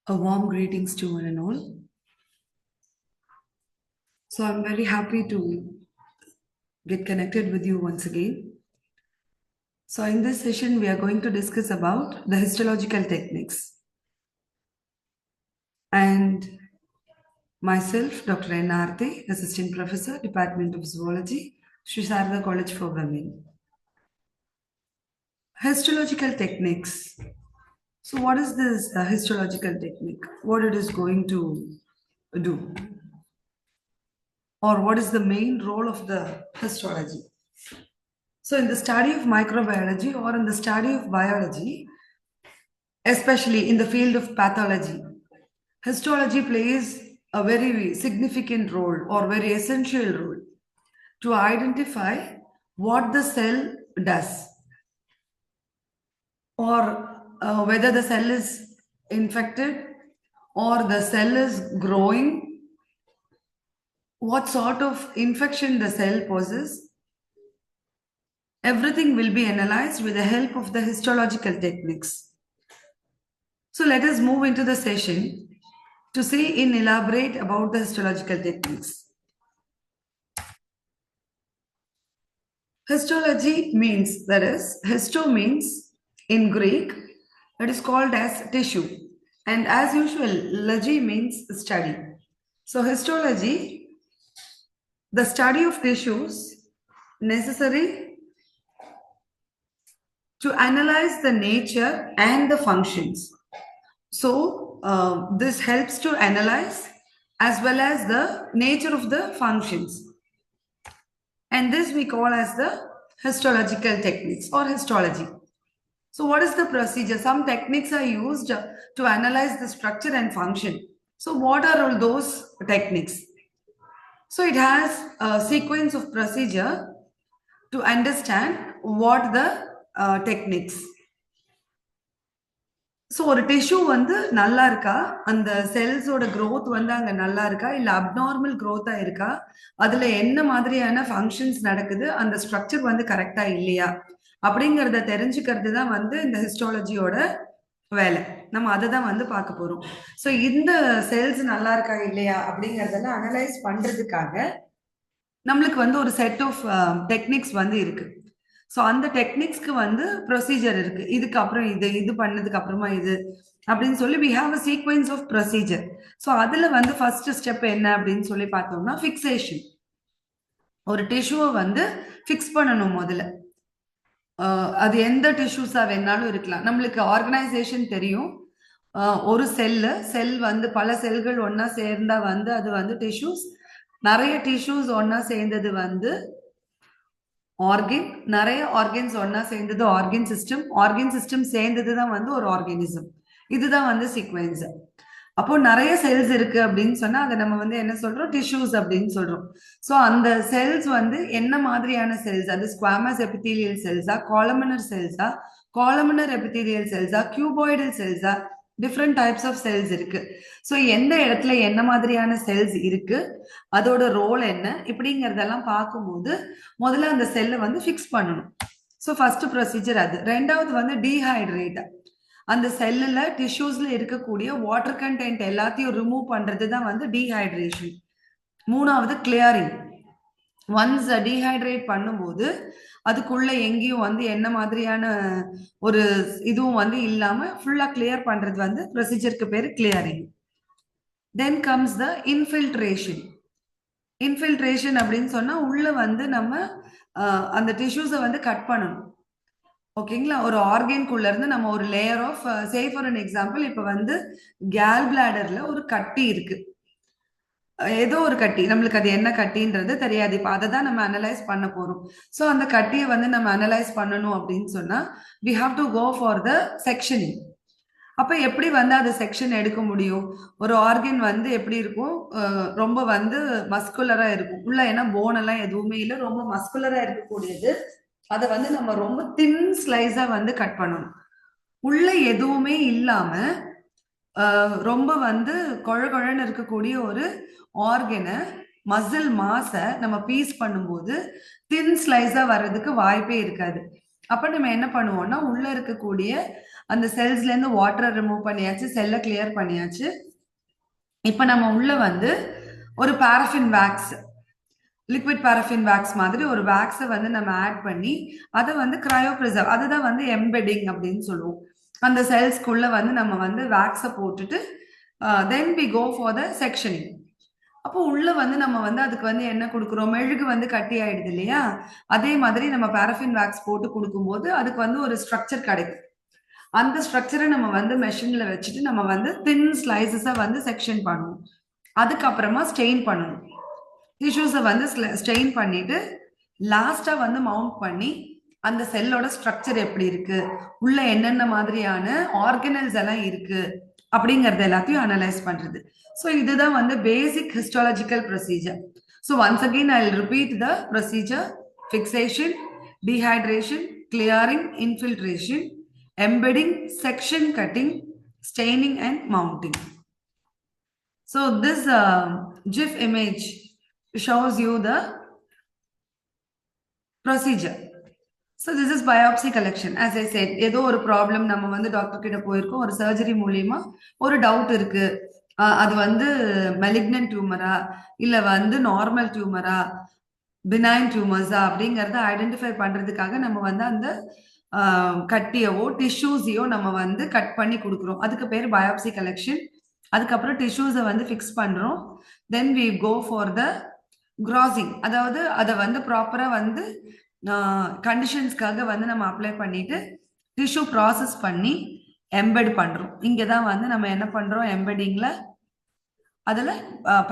A warm greetings to one and all. So I'm very happy to get connected with you once again. So in this session, we are going to discuss about the histological techniques. And myself, Dr. N. Aarti, Assistant Professor, Department of Zoology, Sri Sarada College for Women. Histological techniques. So what is this histological technique? What it is going to do? Or what is the main role of the histology? So, in the study of microbiology or in the study of biology, especially in the field of pathology, histology plays a very significant role or very essential role to identify what the cell does or whether the cell is infected or the cell is growing, what sort of infection the cell poses. Everything will be analyzed with the help of the histological techniques. So let us move into the session to see and elaborate about the histological techniques. Histology means, that is, histo means in Greek, it is called as tissue. And as usual, logy means study. So histology, the study of tissues necessary to analyze the nature and the functions. So this helps to analyze as well as the nature of the functions. And this we call as the histological techniques or histology. So what is the procedure? Some techniques are used to analyze the structure and function. So what are all those techniques? So it has a sequence of procedure to understand what the techniques. So ஒரு tissue வந்து நல்லா இருக்கா, அந்த செல்ஸோட growth வந்து அங்க நல்லா இருக்கா, இல்ல அப்நார்மல் growth-ஆ இருக்கா, அதுல என்ன மாதிரியான ஃபங்க்ஷன்ஸ் நடக்குது, அந்த ஸ்ட்ரக்சர் வந்து கரெக்டா இல்லையா அப்படிங்கறத தெரிஞ்சுக்கிறது தான் வந்து இந்த ஹிஸ்டாலஜியோட வேலை. நம்ம அதை தான் வந்து பார்க்க போறோம். ஸோ இந்த செல்ஸ் நல்லா இருக்கா இல்லையா அப்படிங்கறதெல்லாம் அனலைஸ் பண்றதுக்காக நம்மளுக்கு வந்து ஒரு செட் ஆஃப் டெக்னிக்ஸ் வந்து இருக்கு. ஸோ அந்த டெக்னிக்ஸ்க்கு வந்து ப்ரொசீஜர் இருக்கு. இதுக்கு அப்புறம் இது பண்ணதுக்கு அப்புறமா இது அப்படின்னு சொல்லி we have a sequence of procedure. So அதுல வந்து ஃபர்ஸ்ட் ஸ்டெப் என்ன அப்படின்னு சொல்லி பார்த்தோம்னா ஃபிக்சேஷன். ஒரு டிஷ்யூவை வந்து ஃபிக்ஸ் பண்ணணும் முதல்ல. அது எந்த டிஷ்யூஸா வேணாலும் இருக்கலாம். நம்மளுக்கு ஆர்கனைசேஷன் தெரியும். ஒரு செல் வந்து பல செல்கள் ஒன்னா சேர்ந்தா வந்து அது வந்து டிஷ்யூஸ். நிறைய டிஷ்யூஸ் ஒன்னா சேர்ந்தது வந்து ஆர்கன், நிறைய ஆர்கன்ஸ் ஒன்னா சேர்ந்தது ஆர்கன் சிஸ்டம் சேர்ந்தது தான் வந்து ஒரு ஆர்கானிசம். இதுதான் வந்து சீக்வென்ஸ். அப்போ நிறைய செல்ஸ் இருக்கு அப்படின்னு சொன்னா அதை நம்ம வந்து என்ன சொல்றோம், டிஷ்யூஸ் அப்படின்னு சொல்றோம். ஸோ அந்த செல்ஸ் வந்து என்ன மாதிரியான செல்ஸ், அது ஸ்குவாமஸ் எபிதீலியல் செல்ஸா, காலமினர் எபிதீலியல் செல்ஸா, கியூபாய்டல் செல்ஸா, டிஃப்ரெண்ட் டைப்ஸ் ஆஃப் செல்ஸ் இருக்கு. ஸோ எந்த இடத்துல என்ன மாதிரியான செல்ஸ் இருக்கு, அதோட ரோல் என்ன, இப்படிங்கிறதெல்லாம் பார்க்கும்போது முதல்ல அந்த செல்லை வந்து ஃபிக்ஸ் பண்ணணும். ஸோ ஃபர்ஸ்ட் ப்ரொசீஜர் அது. ரெண்டாவது வந்து டீஹைட்ரேட். அந்த செல்லுல டிஷ்யூஸ்ல இருக்கக்கூடிய வாட்டர் கண்டென்ட் எல்லாத்தையும் ரிமூவ் பண்றது தான் வந்து டீஹைட்ரேஷன். மூணாவது கிளியரிங். ஒன்ஸ் டீஹைட்ரேட் பண்ணும்போது அதுக்குள்ள எங்கேயும் வந்து என்ன மாதிரியான ஒரு இதுவும் வந்து இல்லாம ஃபுல்லா கிளியர் பண்றது வந்து ப்ரொசீஜருக்கு பேரு கிளியரிங். தென் கம்ஸ் த இன்ஃபில்ட்ரேஷன். இன்ஃபில்ட்ரேஷன் அப்படின்னு சொன்னா உள்ள வந்து நம்ம அந்த டிஷ்யூஸை வந்து கட் பண்ணணும். ஓகேங்களா? ஒரு ஆர்கன்குள்ள இருந்து நம்ம ஒரு layer of say for an example, இப்ப வந்து கேல் பிளாடர்ல ஒரு கட்டி இருக்கு. ஏதோ ஒரு கட்டி, நம்மளுக்கு அது என்ன கட்டின்றது தெரியாது. இப்ப அதை தான் நம்ம அனலைஸ் பண்ண போறோம். ஸோ அந்த கட்டியை வந்து நம்ம அனலைஸ் பண்ணணும் அப்படின்னு சொன்னா we have to go for the sectioning. அப்ப எப்படி வந்து அது செக்ஷன் எடுக்க முடியும்? ஒரு ஆர்கன் வந்து எப்படி இருக்கும், ரொம்ப வந்து மஸ்குலரா இருக்கும் உள்ள, ஏன்னா போன் எல்லாம் எதுவுமே இல்லை, ரொம்ப மஸ்குலரா இருக்கக்கூடியது. அதை வந்து நம்ம ரொம்ப தின் ஸ்லைஸா வந்து கட் பண்ணணும். உள்ள எதுவுமே இல்லாம ரொம்ப வந்து குழன்னு இருக்கக்கூடிய ஒரு ஆர்கனை, மசில் மாஸை நம்ம பீஸ் பண்ணும்போது தின் ஸ்லைஸா வர்றதுக்கு வாய்ப்பே இருக்காது. அப்ப நம்ம என்ன பண்ணுவோம்னா உள்ள இருக்கக்கூடிய அந்த செல்ஸ்ல இருந்து வாட்டரை ரிமூவ் பண்ணியாச்சு, செல்லை கிளியர் பண்ணியாச்சு. இப்ப நம்ம உள்ள வந்து ஒரு paraffin wax, liquid paraffin wax மாதிரி ஒரு வேக்ஸை வந்து நம்ம ஆட் பண்ணி அதை வந்து கிரையோ ப்ரிசர்வ், அதுதான் வந்து எம்பெடிங் அப்படின்னு சொல்லுவோம். அந்த செல்ஸ்க்குள்ள வந்து நம்ம வந்து வேக்ஸை போட்டுட்டு then we go for the sectioning. அப்போ உள்ள வந்து நம்ம வந்து அதுக்கு வந்து என்ன கொடுக்குறோம், மெழுகு வந்து கட்டி ஆயிடுது இல்லையா, அதே மாதிரி நம்ம பாரஃபின் வேக்ஸ் போட்டு கொடுக்கும்போது அதுக்கு வந்து ஒரு ஸ்ட்ரக்சர் கிடைக்கும். அந்த ஸ்ட்ரக்சரை நம்ம வந்து மெஷின்ல வச்சுட்டு நம்ம வந்து தின் ஸ்லைசஸை வந்து செக்ஷன் பண்ணுவோம். அதுக்கப்புறமா ஸ்டெயின் பண்ணணும். டிஷ்யூஸை வந்து ஸ்டெயின் பண்ணிட்டு லாஸ்டா வந்து மவுண்ட் பண்ணி அந்த செல்லோட ஸ்ட்ரக்சர் எப்படி இருக்கு, உள்ள என்னென்ன மாதிரியான ஆர்கனல்ஸ் எல்லாம் இருக்கு அப்படிங்கறது எல்லாத்தையும் அனலைஸ் பண்றது. ஸோ இதுதான் வந்து basic histological procedure. So once again I will repeat the procedure: fixation, dehydration, clearing, infiltration, embedding, section cutting, staining and mounting. So this GIF image shows you the procedure. So this is biopsy collection. As I said, ஏதோ ஒரு problem, நம்ம வந்து doctor கிட்ட போயிருக்கோம், ஒரு surgery மூலியமா ஒரு doubt இருக்கு, அது வந்து மெலிக்னன்ட் டியூமரா இல்ல வந்து நார்மல் டியூமரா, பினைன் டியூமர்ஸா அப்படிங்கறத ஐடென்டிஃபை பண்றதுக்காக நம்ம வந்து அந்த கட்டியவோ டிஷ்யூஸையோ நம்ம வந்து கட் பண்ணி கொடுக்குறோம். அதுக்கு பேர் பயாப்சி கலெக்ஷன். அதுக்கப்புறம் டிஷ்யூஸை வந்து ஃபிக்ஸ் பண்றோம். Then we go for the grossing, அதாவது அதை வந்து ப்ராப்பரா வந்து கண்டிஷன்ஸ்க்காக வந்து நம்ம அப்ளை பண்ணிட்டு டிஷ்யூ ப்ராசஸ் பண்ணி எம்பெட் பண்றோம். இங்கதான் வந்து நம்ம என்ன பண்றோம், எம்பெடிங்ல அதுல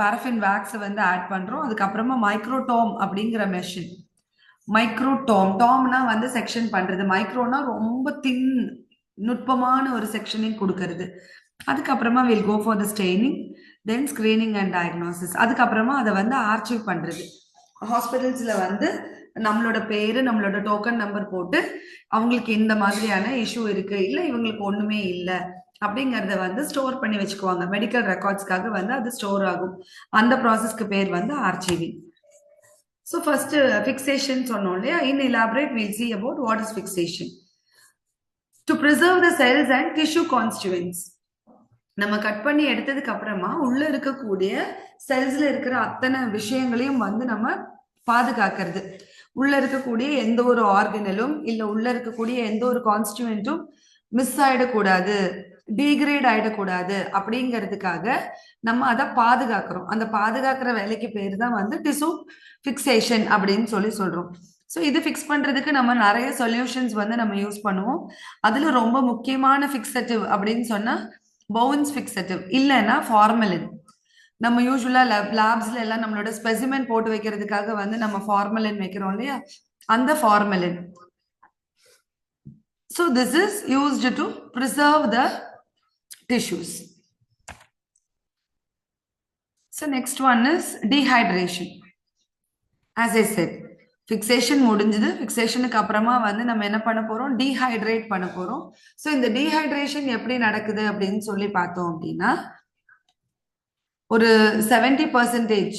பாரஃபின் வேக்ஸ் வந்து ஆட் பண்றோம். அதுக்கப்புறமா மைக்ரோடோம் அப்படிங்கிற மெஷின், மைக்ரோடோம், டோம்னா வந்து செக்ஷன் பண்றது, மைக்ரோனா ரொம்ப தின் நுட்பமான ஒரு செக்ஷனிங் கொடுக்கறது. அதுக்கப்புறமா will go for the staining, then screening and diagnosis. அதுக்கப்புறமா அதை வந்து ஆர்ச்சிவ் பண்றது. ஹாஸ்பிட்டல்ஸ்ல வந்து நம்மளோட பேரு, நம்மளோட டோக்கன் நம்பர் போட்டு அவங்களுக்கு இந்த மாதிரியான இஷ்யூ இருக்கு, இல்ல இவங்களுக்கு ஒண்ணுமே இல்லை அப்படிங்கறத வந்து ஸ்டோர் பண்ணி வச்சுக்குவாங்க. மெடிக்கல் ரெக்கார்ட்ஸ்க்காக வந்து அது ஸ்டோர் ஆகும். அந்த ப்ராசஸ்க்கு பேர் வந்து ஆர்ச்சிவிங். So first fixation சொன்னோம் இல்லையா, in elaborate we'll see about what is fixation. To preserve the cells and tissue constituents. நம்ம கட் பண்ணி எடுத்ததுக்கு அப்புறமா உள்ள இருக்கக்கூடிய செல்ஸ்ல இருக்கிற அத்தனை விஷயங்களையும் வந்து நம்ம பாதுகாக்கிறது. உள்ள இருக்கக்கூடிய எந்த ஒரு ஆர்கனலும் இல்ல உள்ள இருக்கக்கூடிய எந்த ஒரு கான்ஸ்டியூவன்ட்டும் மிஸ் ஆயிடக்கூடாது, டீக்ரேட் ஆயிடக்கூடாது அப்படிங்கிறதுக்காக நம்ம அதை பாதுகாக்கிறோம். அந்த பாதுகாக்கிற வேலைக்கு பேர் தான் வந்து டிஷ்யூ ஃபிக்சேஷன் அப்படின்னு சொல்றோம். ஸோ இது ஃபிக்ஸ் பண்றதுக்கு நம்ம நிறைய சொல்யூஷன்ஸ் வந்து நம்ம யூஸ் பண்ணுவோம். அதுல ரொம்ப முக்கியமான ஃபிக்சட்டிவ் அப்படின்னு சொன்னா பவுன்ஸ் ஃபிக்சட்டிவ், இல்லைன்னா ஃபார்மலின். நம்ம யூஸ்வலா லேப்ஸ்ல எல்லாம் நம்மளோட ஸ்பெசிமென் போட்டு வைக்கிறதுக்காக வந்து நம்ம ஃபார்மலின் வைக்கிறோம் இல்லையா, அந்த formalin. So this is used to preserve the tissues. So next one is dehydration. As I said, fixation முடிஞ்சது. ஃபிக்சேஷனுக்கு அப்புறமா வந்து நம்ம என்ன பண்ண போறோம், டீஹைட்ரேட் பண்ண போறோம். ஸோ இந்த டீஹைட்ரேஷன் எப்படி நடக்குது அப்படின்னு சொல்லி பார்த்தோம் அப்படின்னா, ஒரு 70%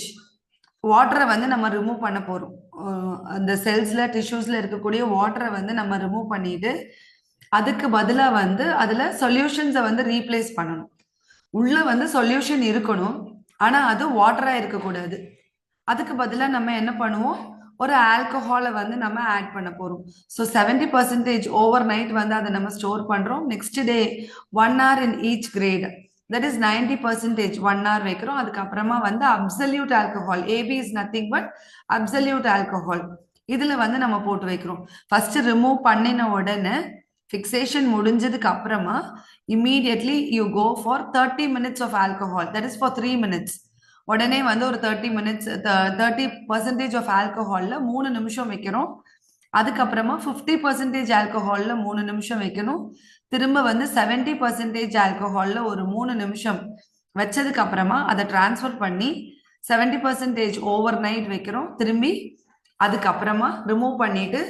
வாட்டரை வந்து நம்ம ரிமூவ் பண்ண போறோம். அந்த செல்ஸ்ல டிஷ்யூஸ்ல இருக்கக்கூடிய வாட்டரை வந்து நம்ம ரிமூவ் பண்ணிட்டு அதுக்கு பதிலா வந்து அதுல சொல்யூஷன்ஸை வந்து ரீப்ளேஸ் பண்ணணும். உள்ள வந்து சொல்யூஷன் இருக்கணும், ஆனா அது வாட்டரா இருக்கக்கூடாது. அதுக்கு பதிலா நம்ம என்ன பண்ணுவோம், ஒரு ஆல்கஹாலை வந்து நம்ம ஆட் பண்ண போறோம். ஸோ 70% ஓவர் நைட் வந்து அதை நம்ம ஸ்டோர் பண்றோம். Next day 1 hour in each grade, that is 90% 1 hour வைக்கிறோம். அதுக்கப்புறமா வந்து absolute alcohol, AB is nothing but absolute alcohol, இதுல வந்து நம்ம போட்டு வைக்கிறோம். ஃபர்ஸ்ட் ரிமூவ் பண்ணின உடனே ஃபிக்சேஷன் முடிஞ்சதுக்கு அப்புறமா immediately you go for 30 minutes of alcohol, that is for 3 minutes. உடனே வந்து ஒரு 30 minutes 30% ஆஃப் ஆல்கஹால்ல 3 நிமிஷம் வைக்கிறோம். அதுக்கப்புறமா 50% ஆல்கஹால்ல 3 நிமிஷம் வைக்கணும். திரும்ப வந்து 70% ஆல்கஹால்ல ஒரு 3 நிமிஷம் வச்சதுக்கு அப்புறமா அதை டிரான்ஸ்ஃபர் பண்ணி 70% ஓவர் நைட் வைக்கிறோம். திரும்பி அதுக்கப்புறமா ரிமூவ் பண்ணிட்டு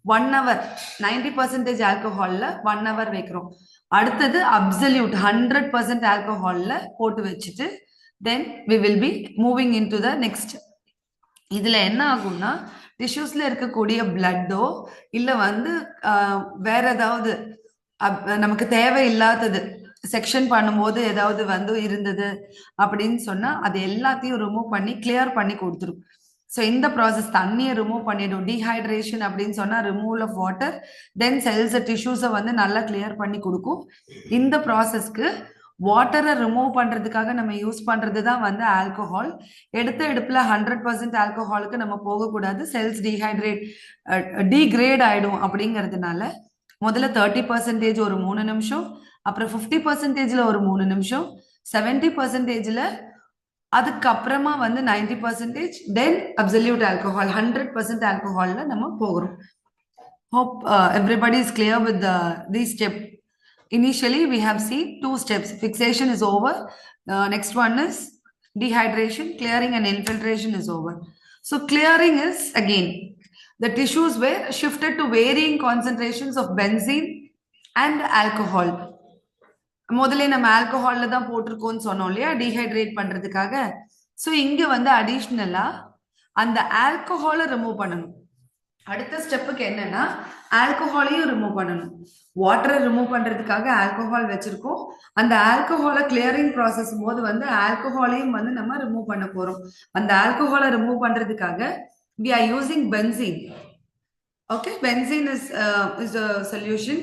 1 hour 90% ஆல்கஹால்ல 1 hour வைக்கிறோம். அடுத்தது அப்சல்யூட் 100% ஆல்கஹால்ல போட்டு வச்சுட்டு then we will be moving into the next. இதுல என்ன ஆகும்னா, டிஷ்யூஸ்ல இருக்கக்கூடிய பிளட்டோ இல்ல வந்து வேற ஏதாவது நமக்கு தேவையில்லாதது செக்ஷன் பண்ணும்போது ஏதாவது வந்து இருந்தது அப்படின்னு சொன்னா அது எல்லாத்தையும் ரிமூவ் பண்ணி கிளியர் பண்ணி கொடுத்துரும். ஸோ இந்த ப்ராசஸ் தண்ணியை ரிமூவ் பண்ணிடும். டீஹைட்ரேஷன் அப்படின்னு சொன்னா removal of water, then cells டிஷ்யூஸை வந்து நல்லா கிளியர் பண்ணி கொடுக்கும். இந்த ப்ராசஸ்க்கு வாட்டரை ரிமூவ் பண்றதுக்காக நம்ம யூஸ் பண்றது தான் வந்து ஆல்கஹால். எடுத்த எடுப்புல 100% ஆல்கஹாலுக்கு நம்ம போகக்கூடாது. செல்ஸ் டீக்ரேட் ஆயிடும். அப்படிங்கிறதுனால முதல்ல 30% ஒரு 3 நிமிஷம், அப்புறம் 50%ல ஒரு 3 நிமிஷம், 70%ல அதுக்கப்புறமா வந்து 90%, தென் அப்சல்யூட் ஆல்கஹால் 100% ஆல்கஹால்ல நம்ம போகிறோம். Hope everybody is clear with these steps. Initially, we have seen 2 steps. Fixation is over. Next one is dehydration. Clearing and infiltration is over. So clearing is, again, the tissues were shifted to varying concentrations of benzene and alcohol. முதல்ல நம்ம ஆல்கஹால்ல தான் போட்டிருக்கோம்னு சொன்னோம் இல்லையா, dehydrate பண்றதுக்காக. So இங்க வந்து அடிஷ்னலா அந்த ஆல்கஹாலை remove பண்ணணும். அடுத்த ஸ்டெப்புக்கு என்னன்னா ஆல்கஹாலையும் ரிமூவ் பண்ணணும். வாட்டரை ரிமூவ் பண்றதுக்காக ஆல்கஹால் வச்சிருக்கோம். அந்த ஆல்கஹாலை கிளியரிங் ப்ராசஸ் போது வந்து ஆல்கஹாலையும் வந்து நம்ம ரிமூவ் பண்ண போறோம். அந்த ஆல்கஹாலை ரிமூவ் பண்றதுக்காக we are using benzene. Okay, benzene is a solution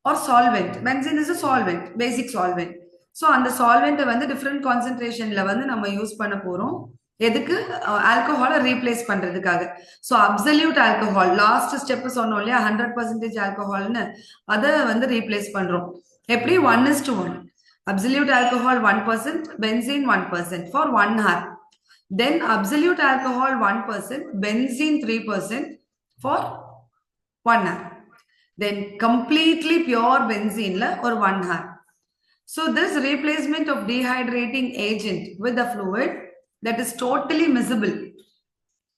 or solvent. Benzene is a solvent, basic solvent. So அந்த solvent வந்து டிஃப்ரெண்ட் கான்சென்ட்ரேஷன்ல வந்து நம்ம யூஸ் பண்ண போறோம். எதுக்கு? ஆல்கஹாலை ரீப்ளேஸ் பண்றதுக்காக. So absolute alcohol last step சொன்னோம் இல்லையா, 100% ஆல்கஹால்னு, அதை வந்து ரீப்ளேஸ் பண்றோம். எப்படி? 1:1. Absolute alcohol 1%, benzene 1% for 1 hour. Then absolute alcohol 1%, benzene 3% for 1 hour. Then completely pure benzene or 1 hour. So this replacement of dehydrating agent with the fluid that is totally miscible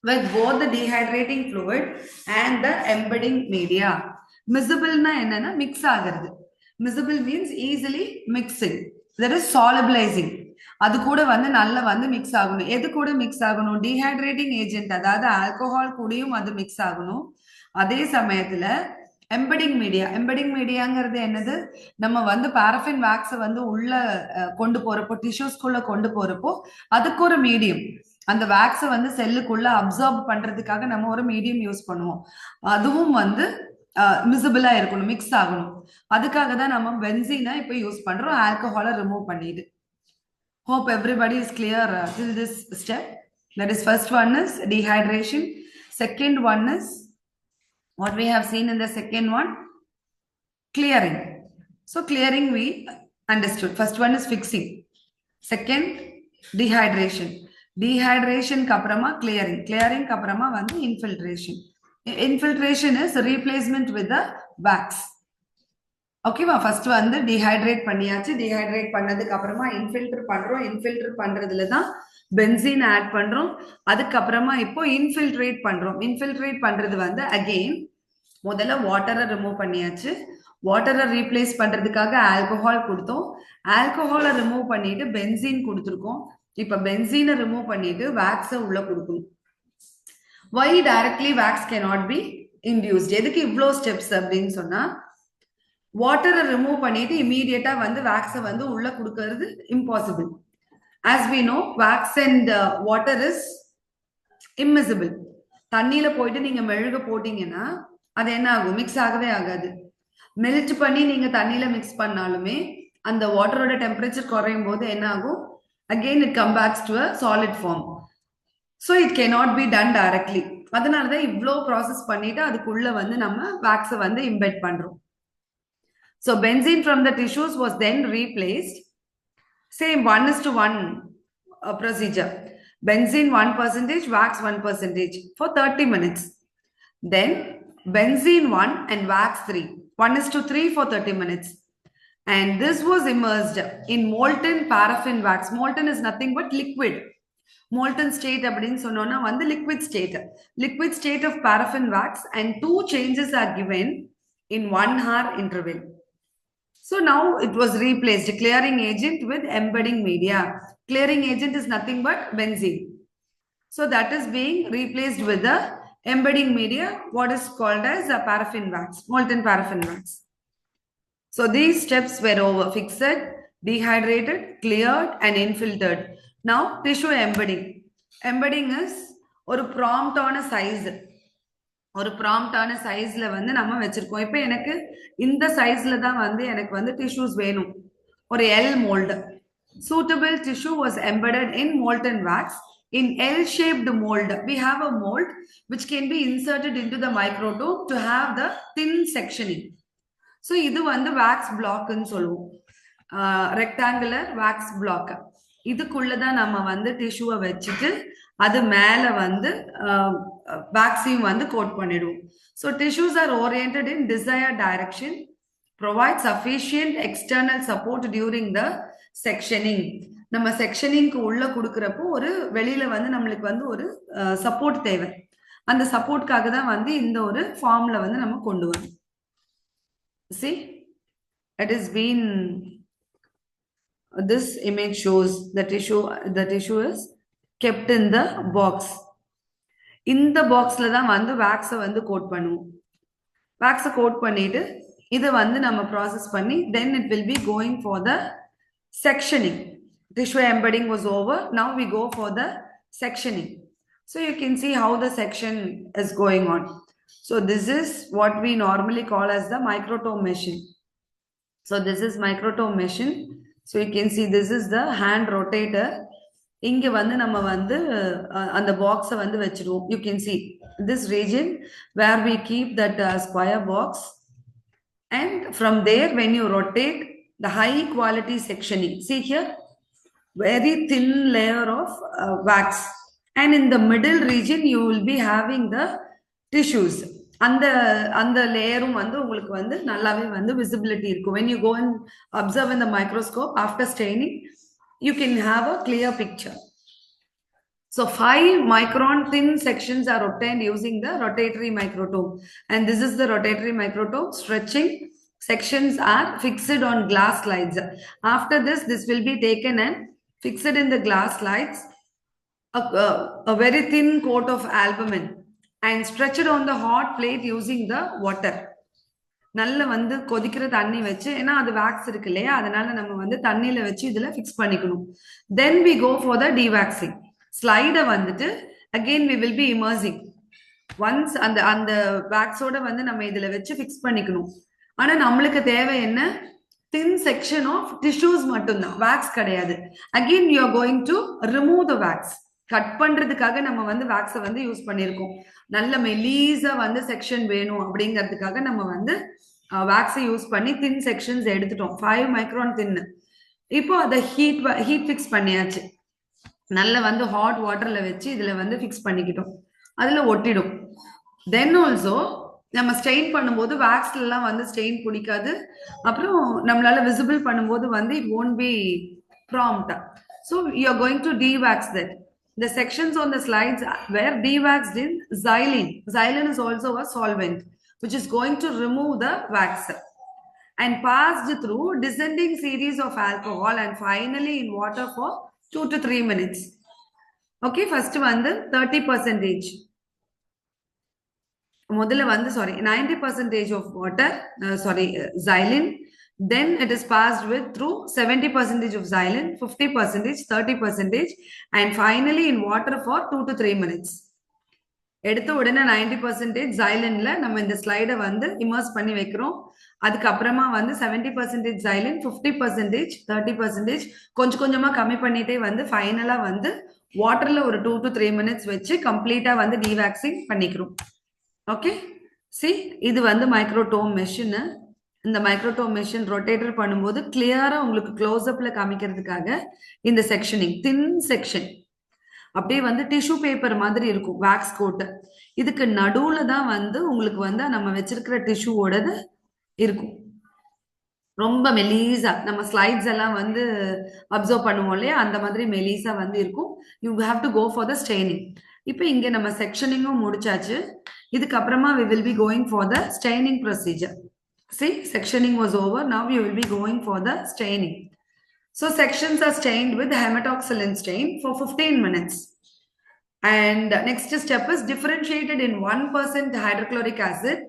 with both the dehydrating fluid and the embedding media. Miscible na enna mix ஆகிறது. Miscible means easily mixing. That is solubilizing. அது கூட வந்து நல்லா வந்து mix ஆகணும். எது கூட mix ஆகணும்? டீஹைட்ரேட்டிங் ஏஜென்ட், அதாவது ஆல்கஹால் கூடயும் அது மிக்ஸ் ஆகணும். அதே சமயத்துல எம்பெடிங் மீடியாங்கிறது என்னது? நம்ம வந்து பாரஃபின் வேக்ஸை வந்து உள்ள கொண்டு போறப்போ, டிஷ்யூஸ்குள்ள கொண்டு போறப்போ அதுக்கு ஒரு மீடியம், அந்த வேக்ஸை வந்து செல்லுக்குள்ள அப்சர்வ் பண்றதுக்காக நம்ம ஒரு மீடியம் யூஸ் பண்ணுவோம். அதுவும் வந்து மிசிபிளா இருக்கணும், மிக்ஸ் ஆகணும். அதுக்காக தான் நம்ம பென்சீனை இப்போ யூஸ் பண்றோம், ஆல்கஹாலை ரிமூவ் பண்ணிட்டு. Hope everybody is clear till this step. That is, first one is dehydration. Second one is what we have seen in the second one, clearing. So clearing we understood. First one is fixing. Second, dehydration. Dehydration kaprama clearing. Clearing kaprama vandu infiltration. Infiltration is replacement with the wax. ஓகேவா? First வந்து dehydrate பண்ணியாச்சு. Dehydrate பண்ணதுக்கு அப்புறமா இன்ஃபில்டர் பண்றோம். இன்ஃபில்டர் பண்றதுல தான் benzene add பண்றோம். அதுக்கப்புறமா இப்போ இன்ஃபில்ட்ரேட் பண்றோம். இன்ஃபில்ட்ரேட் பண்றது வந்து அகெயின் முதல்ல வாட்டரை ரிமூவ் பண்ணியாச்சு. வாட்டரை ரீப்ளேஸ் பண்றதுக்காக ஆல்கஹால் கொடுத்தோம். ஆல்கஹாலை ரிமூவ் பண்ணிட்டு பென்சீன் கொடுத்துருக்கோம். இப்ப பென்சீனை ரிமூவ் பண்ணிட்டு வேக்ஸை உள்ள கொடுக்கணும். Why directly wax cannot be induced? எதுக்கு இவ்வளோ ஸ்டெப்ஸ் அப்படின்னு சொன்னா, வாட்டரை ரிமூவ் பண்ணிட்டு இமீடியட்டா வந்து வேக்ஸை வந்து உள்ள கொடுக்கறது impossible. As we know, wax and water is immiscible. தண்ணியில போயிட்டு நீங்க மெழுக போட்டீங்கன்னா அது என்ன ஆகும்? மிக்ஸ் ஆகவே ஆகாது. மெல்ட் பண்ணி நீங்க தண்ணியில மிக்ஸ் பண்ணாலுமே அந்த வாட்டரோட டெம்பரேச்சர் குறையும் போது என்ன ஆகும்? Again it come backs to a solid form. So it cannot be done directly. அதனாலதான் இவ்வளோ ப்ராசஸ் பண்ணிட்டு அதுக்குள்ள வந்து நம்ம வேக்ஸை வந்து இம்பெட் பண்றோம். So benzene from the tissues was then replaced. Same 1:1 procedure. Benzene 1%, wax 1% for 30 minutes. Then benzene 1 and wax 3. 1:3 for 30 minutes. And this was immersed in molten paraffin wax. Molten is nothing but liquid. Molten state அப்படின்னு சொன்னோம்னா வந்து liquid state. Liquid state of paraffin wax, and 2 changes are given in 1 hour interval. So now it was replaced, clearing agent with embedding media. Clearing agent is nothing but benzene. So that is being replaced with the embedding media, what is called as a paraffin wax, molten paraffin wax. So these steps were over: fixed, dehydrated, cleared, and infiltrated. Now tissue embedding. Embedding is ஒரு ப்ராம்ப்டான size, ஒரு ப்ராம்ப்டான சைஸ்ல வந்து நம்ம வச்சிருக்கோம். இப்போ எனக்கு இந்த சைஸ்ல தான் வந்து எனக்கு வந்து டிஷ்யூஸ் வேணும், ஒரு L mould. Suitable tissue was embedded in molten wax in L-shaped mold. We have a mold which can be inserted into the microtome to have the thin sectioning. So இது வந்து wax block ன்னு சொல்லுவோம், rectangular wax block. இதுக்குள்ளதான் நம்ம வந்து டிஷ்யூவை வச்சுட்டு அது மேல வந்து வேக்ஸையும் வந்து கோட் பண்ணிடுவோம். So tissues are oriented in desired direction, provide sufficient external support during the sectioning. நம்ம செக்ஷனிங்க்கு உள்ள கொடுக்கறப்போ ஒரு வெளியில வந்து நம்மளுக்கு வந்து ஒரு சப்போர்ட் தேவை. அந்த சப்போர்ட்காக தான் வந்து இந்த ஒரு ஃபார்ம்ல வந்து நம்ம கொண்டு வரோம். See, it has been, this image shows the tissue is kept in the box. இந்த பாக்ஸ்ல தான் வந்து வேக்ஸை வந்து கோட் பண்ணுவோம். வேக்ஸை கோட் பண்ணிட்டு இதை வந்து நம்ம ப்ராசஸ் பண்ணி then it will be going for the sectioning. Tissue embedding was over. Now we go for the sectioning. So you can see how the section is going on. So this is what we normally call as the microtome machine. So this is microtome machine. So you can see this is the hand rotator. இங்க வந்து நம்ம வந்து அந்த பாக்ஸை வந்து வச்சிருவோம். You can see this region where we keep that square box, and from there when you rotate, the high quality sectioning. See here, very thin layer of wax, and in the middle region you will be having the tissues. அந்த லேயரும் வந்து உங்களுக்கு வந்து நல்லாவே வந்து visibility இருக்கும். when you go and observe in the microscope after staining, you can have a clear picture. So 5 micron thin sections are obtained using the rotatory microtome, and this is the rotatory microtome. Stretching sections are fixed on glass slides. After this will be taken and fixed in the glass slides, a very thin coat of albumin, and stretched on the hot plate using the water. நல்ல வந்து கொதிக்கிற தண்ணி வச்சு, ஏன்னா அது wax இருக்கு இல்லையா, அதனால நம்ம வந்து தண்ணியில வச்சு இதுல ஃபிக்ஸ் பண்ணிக்கணும். Then we go for the dewaxing. ஸ்லைடை வந்துட்டு again we will be immersing. Once அந்த வேக்ஸோட வந்து நம்ம இதுல வச்சு ஃபிக்ஸ் பண்ணிக்கணும். ஆனா நம்மளுக்கு தேவை என்ன, தின் செக்ஷன் ஆஃப் டிஷ்யூஸ் மட்டும்தான், வேக்ஸ் கிடையாது. Again you are going to remove the wax. Cut பண்றதுக்காக நம்ம வந்து வேக்ஸை வந்து யூஸ் பண்ணியிருக்கோம். நல்ல மெலீஸா வந்து செக்ஷன் வேணும் அப்படிங்கிறதுக்காக நம்ம வந்து வேக்ஸை யூஸ் பண்ணி தின் செக்ஷன்ஸ் எடுத்துட்டோம், 5 மைக்ரான் தின்னு. இப்போ அதை ஹீட் ஃபிக்ஸ் பண்ணியாச்சு. நல்ல வந்து ஹாட் வாட்டர்ல வச்சு இதுல வந்து ஃபிக்ஸ் பண்ணிக்கிட்டோம், அதுல ஒட்டிடும். தென் ஆல்சோ நம்ம ஸ்டெயின் பண்ணும்போது வேக்ஸ்ல எல்லாம் வந்து ஸ்டெயின் பிடிக்காது. அப்புறம் நம்மளால விசிபிள் பண்ணும்போது வந்து it won't be prompt. So you are going to dewax that. The sections on the slides were dewaxed in xylene. Xylene is also a solvent which is going to remove the wax, and passed through descending series of alcohol and finally in water for 2 to 3 minutes. Okay, first வந்து 30%. முதல்ல வந்து 90% of water, xylene. Then it is passed with through 70% of xylene, 50%, 30%, and finally in water for 2 to 3 minutes. எடுத்த உடனே 90% xyleneல நம்ம இந்த ஸ்லைடை வந்து immerse பண்ணி வைக்கிறோம். அதுக்கப்புறமா வந்து 70% xylene, 50%, 30% கொஞ்சம் கொஞ்சமா கம்மி பண்ணிட்டே வந்து ஃபைனலா வந்து வாட்டர்ல ஒரு 2 to 3 minutes வச்சு கம்ப்ளீட்டா வந்து டிவாக்சிங் பண்ணிக்கிறோம். ஓகே, சி இது வந்து மைக்ரோடோம் மெஷின். இந்த மைக்ரோடோம் மெஷின் ரொட்டேட்டர் பண்ணும்போது கிளியரா உங்களுக்கு க்ளோஸ்அப்ல காமிக்கிறதுக்காக இந்த செக்ஷனிங், தின் செக்ஷன் அப்படியே வந்து டிஷ்யூ பேப்பர் மாதிரி இருக்கும் வேக்ஸ் கோட்டு. இதுக்கு நடுவுல தான் வந்து உங்களுக்கு வந்து நம்ம வச்சிருக்கிற டிஷ்யூவோடது இருக்கும். ரொம்ப மெலீஸா நம்ம ஸ்லைட்ஸ் எல்லாம் வந்து அப்சர்வ் பண்ணுவோம் இல்லையா, அந்த மாதிரி மெலீஸா வந்து இருக்கும். You have to go for the staining. இப்போ இங்க நம்ம செக்ஷனிங்கும் முடிச்சாச்சு. இதுக்கப்புறமா we will be going for the staining procedure. See, sectioning was over. Now we will be going for the staining. So sections are stained with hematoxylin stain for 15 minutes. And next step is differentiated in 1% hydrochloric acid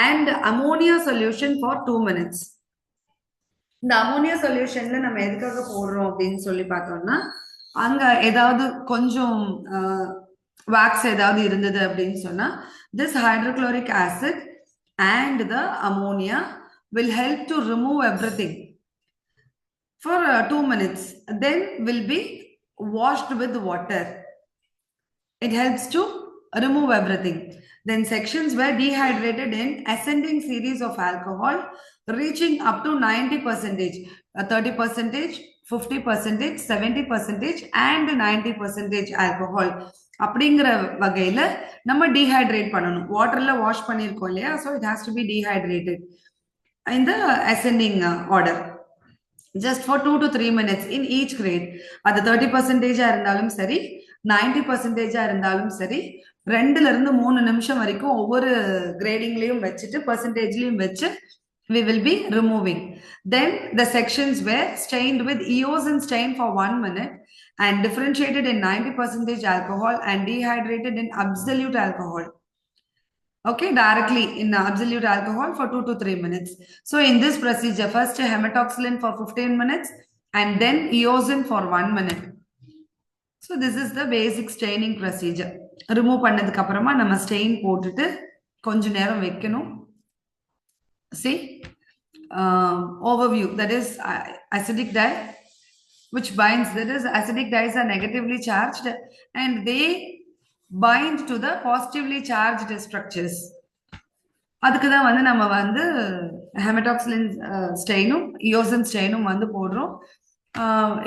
and ammonia solution for 2 minutes. இந்த ammonia சொல்யூஷன்ல நம்ம எதுக்காக போடுறோம் அப்படின்னு சொல்லி பார்த்தோம்னா, அங்க ஏதாவது கொஞ்சம் வேக்ஸ் ஏதாவது இருந்தது அப்படின்னு சொன்னா, this hydrochloric acid and the ammonia will help to remove everything for 2 minutes. Then will be washed with water. It helps to remove everything. Then sections were dehydrated in ascending series of alcohol reaching up to 90%, 30%, 50%, 70% and 90% alcohol. அப்படிங்கிற வகையில நம்ம dehydrate பண்ணணும். வாட்டர்ல wash பண்ணியிருக்கோம் இல்லையா? So it has to be dehydrated in the ascending order. Just for 2 to 3 minutes in each grade. அது 30% இருந்தாலும் சரி, 90% இருந்தாலும் சரி, 2ல இருந்து 3 நிமிஷம் வரைக்கும் ஒவ்வொரு கிரேடிங்லயும் வச்சுட்டு பெர்சன்டேஜ்லயும் வச்சு we will be removing. Then the sections were stained with eosin stain for 1 minute and differentiated in 90% alcohol and dehydrated in absolute alcohol. Okay, directly in absolute alcohol for 2 to 3 minutes. So in this procedure, first hematoxylin for 15 minutes and then eosin for 1 minute. So this is the basic staining procedure. Remove பண்ணதுக்கு அப்புறமா நம்ம stain போட்டுட்டு கொஞ்ச நேரம் வைக்கணும். See, overview, that is acidic dye which binds, that is acidic dyes are negatively charged and they bind to the positively charged structures. அதுக்கு தான் வந்து நம்ம வந்து ஹெமடாக்சிலின் ஸ்டெயினும் யோசன் ஸ்டெயினும் வந்து போடுறோம்.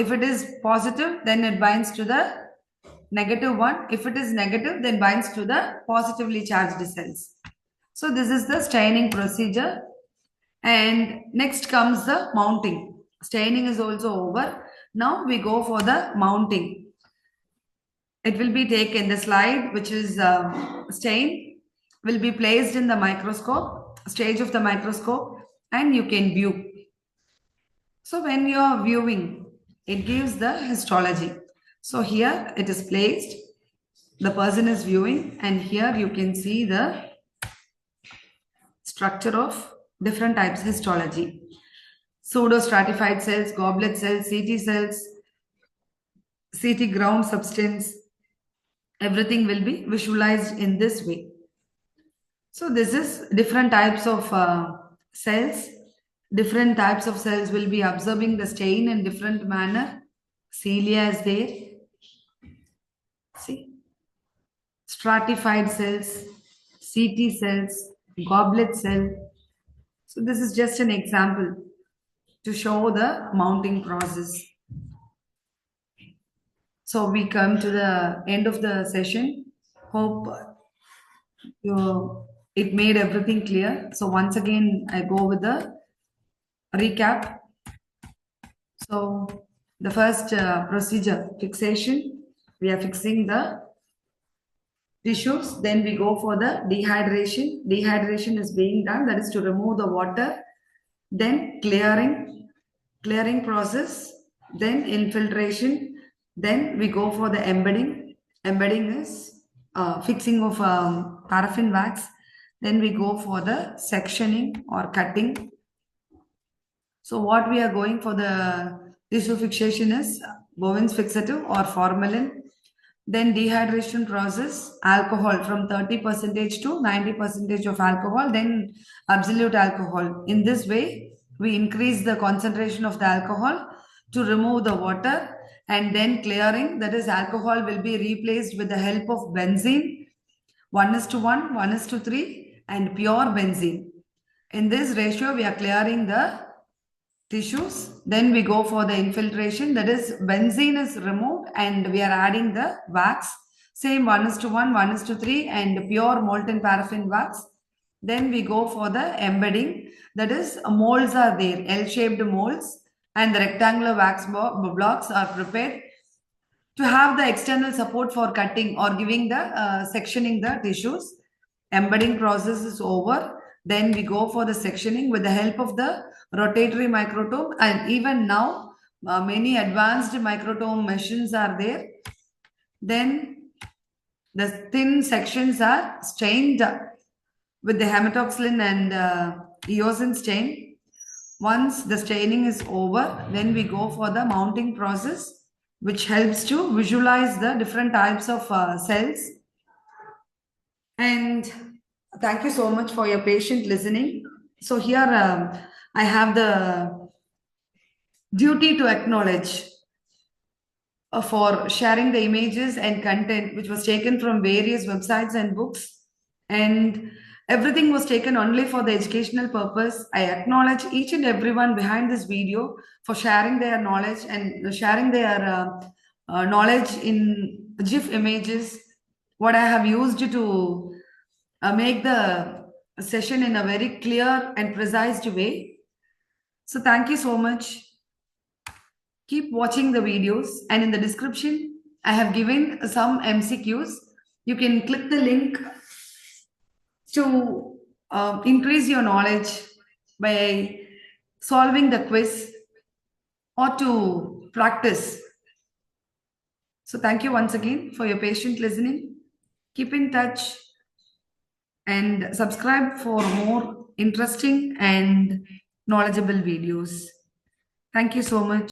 If it is positive then it binds to the negative one. If it is negative, then binds to the positively charged cells. So this is the staining procedure. And next comes the mounting. Staining is also over. Now we go for the mounting. It will be taken, the slide which is stained will be placed in the microscope, stage of the microscope, and you can view. So when you are viewing, it gives the histology. So here it is placed, the person is viewing, and here you can see the structure of different types histology. Pseudostratified cells, goblet cells, CT cells, CT ground substance, everything will be visualized in this way. So this is different types of cells. Different types of cells will be absorbing the stain in different manner. Cilia is there. See, stratified cells, CT cells, goblet cell. So this is just an example to show the mounting process. So we come to the end of the session. Hope it made everything clear. So once again, I go with the recap. So the first procedure, fixation. We are fixing the tissues. Then we go for the dehydration. Dehydration is being done. That is to remove the water. Then clearing process. Then infiltration. Then we go for the embedding. Embedding is fixing of paraffin wax. Then we go for the sectioning or cutting. So what we are going for the tissue fixation is Bowen's fixative or formalin. Then dehydration process, alcohol from 30% to 90% of alcohol, then absolute alcohol. In this way, we increase the concentration of the alcohol to remove the water, and then clearing, that is alcohol will be replaced with the help of benzene, 1:1, 1:3, and pure benzene. In this ratio, we are clearing the tissues. Then we go for the infiltration, that is benzene is removed and we are adding the wax, same 1:1, 1:3 and pure molten paraffin wax. Then we go for the embedding, that is molds are there, L-shaped molds, and the rectangular wax blocks are prepared to have the external support for cutting or giving the sectioning the tissues. Embedding process is over. Then we go for the sectioning with the help of the rotatory microtome, and even now many advanced microtome machines are there. Then the thin sections are stained with the hematoxylin and eosin stain. Once the staining is over, then we go for the mounting process, which helps to visualize the different types of cells. And thank you so much for your patient listening. So here I have the duty to acknowledge for sharing the images and content which was taken from various websites and books, and everything was taken only for the educational purpose. I acknowledge each and everyone behind this video for sharing their knowledge and sharing their knowledge in GIF images, what I have used to make the session in a very clear and precise way. So thank you so much. Keep watching the videos, and in the description I have given some MCQs. You can click the link to increase your knowledge by solving the quiz or to practice. So thank you once again for your patient listening. Keep in touch and subscribe for more interesting and knowledgeable videos. Thank you so much.